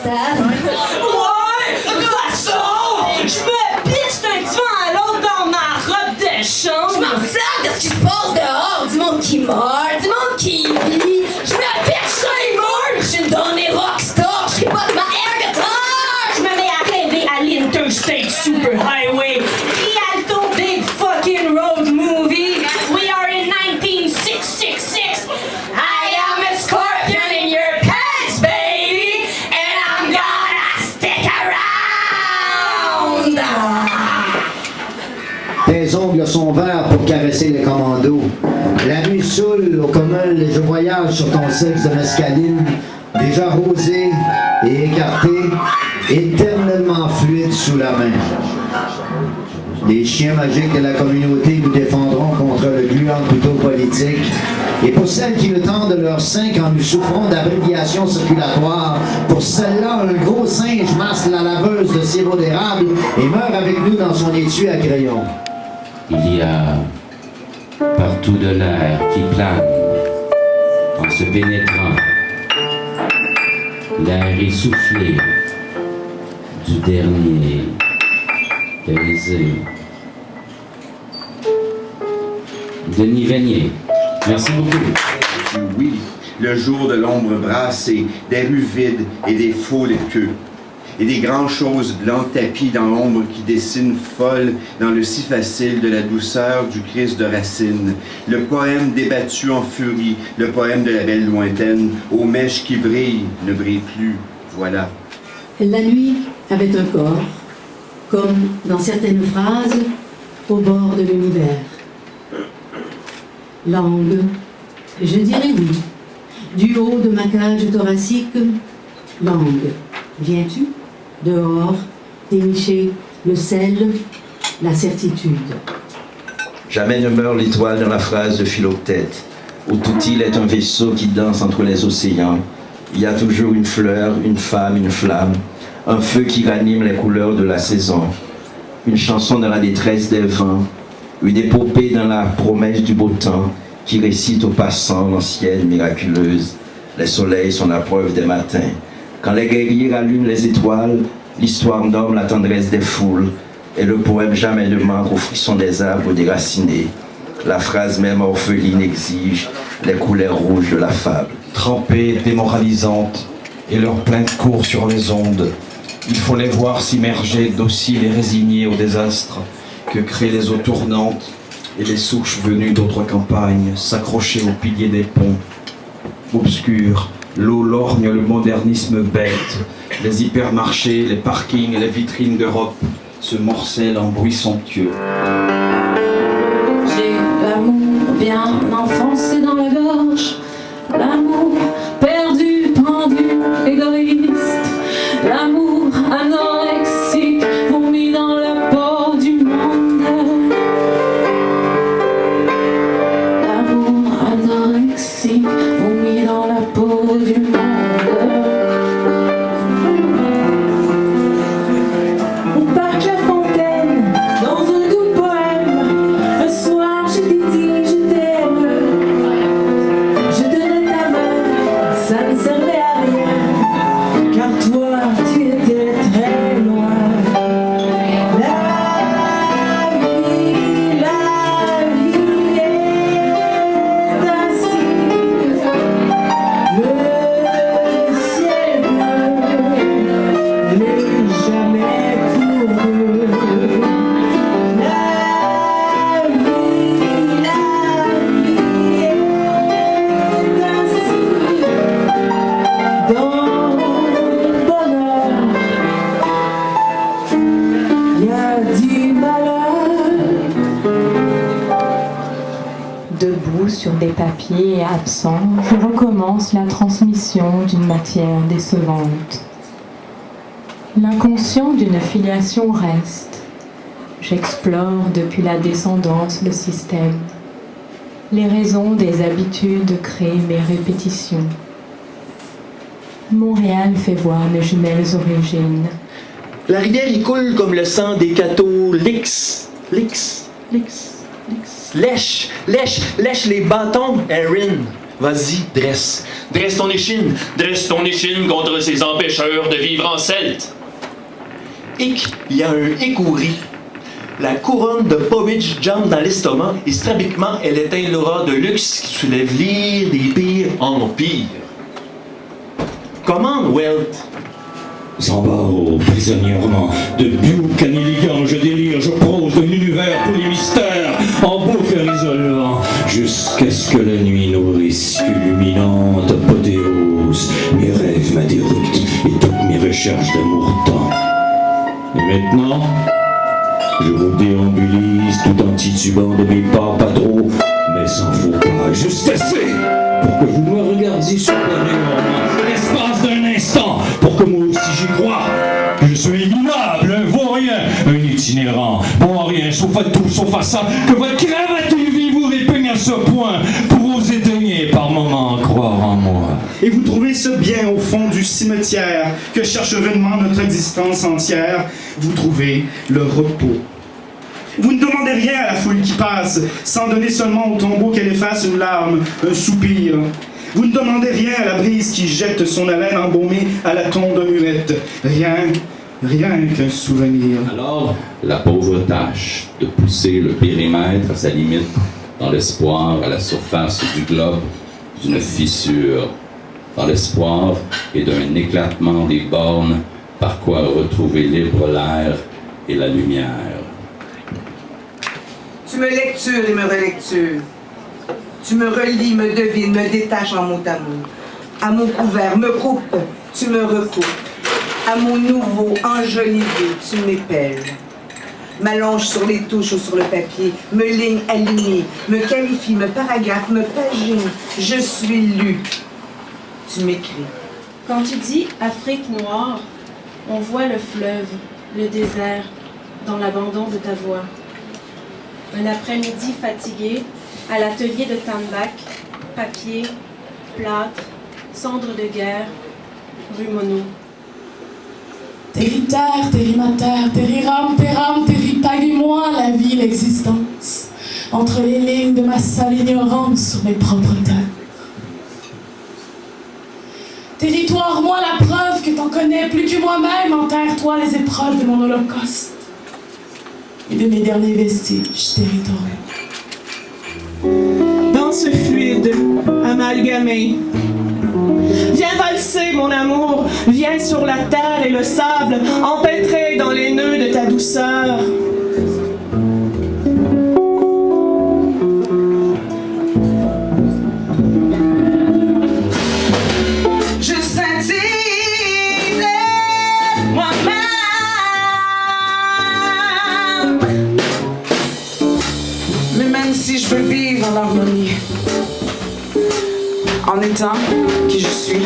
Gustave? Ouais! Garçon! Je me pitche d'un divan à l'autre dans ma robe de chambre! Je m'en sers de ce qui se passe dehors! Du monde qui meurt, du monde qui vit! Je me pitche sur les murs! Je suis une donnée rockstar! Je suis pas de ma air guitar! Je me mets à rêver à l'Interstate Super Highway! Rialto Big fucking road movie! We are in 19666! I am a scorpion in your pants, baby! And I'm gonna stick around! Tes ongles sont verts pour caresser les commandos. La nuit saoule au commun, je voyage sur ton sexe de mescaline, déjà rosé et écarté, éternellement fluide sous la main. Les chiens magiques de la communauté nous défendront contre le gluant couteau politique. Et pour celles qui le tendent leur sein quand nous souffrons d'abréviations circulatoires, pour celles-là, un gros singe masse la laveuse de sirop d'érable et meurt avec nous dans son étui à crayon. Il y a partout de l'air qui plane en se pénétrant, l'air essoufflé du dernier baiser. Denis Vanier, merci beaucoup. Oui, le jour de l'ombre brassée, des rues vides et des foules queues. Et des grandes choses blancs tapis dans l'ombre qui dessine folle dans le si facile de la douceur du Christ de Racine. Le poème débattu en furie, le poème de la belle lointaine, aux mèches qui brillent, ne brillent plus, voilà. La nuit avait un corps, comme dans certaines phrases, au bord de l'univers. Langue, je dirais oui. Du haut de ma cage thoracique, langue, viens-tu? Dehors, dénicher le sel, la certitude. Jamais ne meurt l'étoile dans la phrase de Philoctète, où tout île est un vaisseau qui danse entre les océans. Il y a toujours une fleur, une femme, une flamme, un feu qui ranime les couleurs de la saison, une chanson dans la détresse des vents, une épopée dans la promesse du beau temps qui récite aux passants l'ancienne miraculeuse. Les soleils sont la preuve des matins. Quand les guerriers rallument les étoiles, l'histoire nomme la tendresse des foules, et le poème jamais ne manque aux frissons des arbres déracinés. La phrase même orpheline exige les couleurs rouges de la fable. Trempées, démoralisantes, et leurs plaintes courent sur les ondes. Il faut les voir s'immerger, dociles et résignés au désastre que créent les eaux tournantes et les souches venues d'autres campagnes, s'accrocher aux piliers des ponts. Obscurs, l'eau lorgne le modernisme bête, les hypermarchés, les parkings et les vitrines d'Europe se morcellent en bruit somptueux. J'ai l'amour bien enfoncé dans la gorge, l'amour perdu, pendu, égoïste, l'amour anorexique, vomi dans la peau du monde. L'amour anorexique, vomi dans la peau du monde. Debout sur des papiers absents, je recommence la transmission d'une matière décevante. L'inconscient d'une filiation reste. J'explore depuis la descendance le système. Les raisons des habitudes créent mes répétitions. Montréal fait voir mes jumelles origines. La rivière y coule comme le sang des catholiques. Lèche les bâtons, Erin. Vas-y, dresse. Dresse ton échine. Dresse ton échine contre ces empêcheurs de vivre en celte. Hic, il y a un écouris. La couronne de porridge jambe dans l'estomac et strabiquement elle éteint l'aura de luxe qui soulève l'ire des pires empires. Commande, Welt. Zambaro, prisonnièrement, de bouc à négligent, je délire, je prose de l'univers tous les mystères, en boucle isolant, jusqu'à ce que la nuit nourrisse culminante apothéose, mes rêves, ma déroute et toutes mes recherches d'amour temps. Et maintenant, je vous déambulise tout en titubant de mes pas pas trop, mais sans faux pas, juste assez pour que vous me regardiez supérieurement, l'espace d'un instant, pour que moi aussi j'y croie. Je suis ignoble, un vaurien, un itinérant, bon à rien, sauf à tout, sauf à ça, que votre cravate vie vous répugne à ce point, pour oser daigner par moments croire en moi. Et vous trouvez ce bien au fond du cimetière que cherche vainement notre existence entière. Vous trouvez le repos. Vous ne demandez rien à la foule qui passe, sans donner seulement au tombeau qu'elle efface une larme, un soupir. Vous ne demandez rien à la brise qui jette son haleine embaumée à la tonde muette. Rien qu'un souvenir. Alors, la pauvre tâche de pousser le périmètre à sa limite, dans l'espoir à la surface du globe d'une fissure, dans l'espoir et d'un éclatement des bornes, par quoi retrouver libre l'air et la lumière. Tu me lectures et me relectures. Tu me relis, me devines, me détaches en mot à mot. À mon couvert, me coupe, tu me recoupes. À mon nouveau enjolivé, tu m'épelles. M'allonge sur les touches ou sur le papier, me ligne alignée, me qualifie, me paragraphe, me pagine. Je suis lu. Tu m'écris. Quand tu dis Afrique noire, on voit le fleuve, le désert, dans l'abandon de ta voix. Un après-midi fatigué, à l'atelier de Tambach, papier, plâtre, cendres de guerre, rue Monod. Territaire, terrimateur, terriram, terram, territaille-moi la vie, l'existence, entre les lignes de ma sale ignorance sur mes propres terres. Territoire-moi la preuve que t'en connais plus que moi-même, enterre-toi les épreuves de mon holocauste et de mes derniers vestiges territoriaux. Dans ce fluide amalgamé, viens valser mon amour, viens sur la terre et le sable, empêtré dans les nœuds de ta douceur. Je scintille moi-même. Mais même si je veux vivre en harmonie, en étant qui je suis,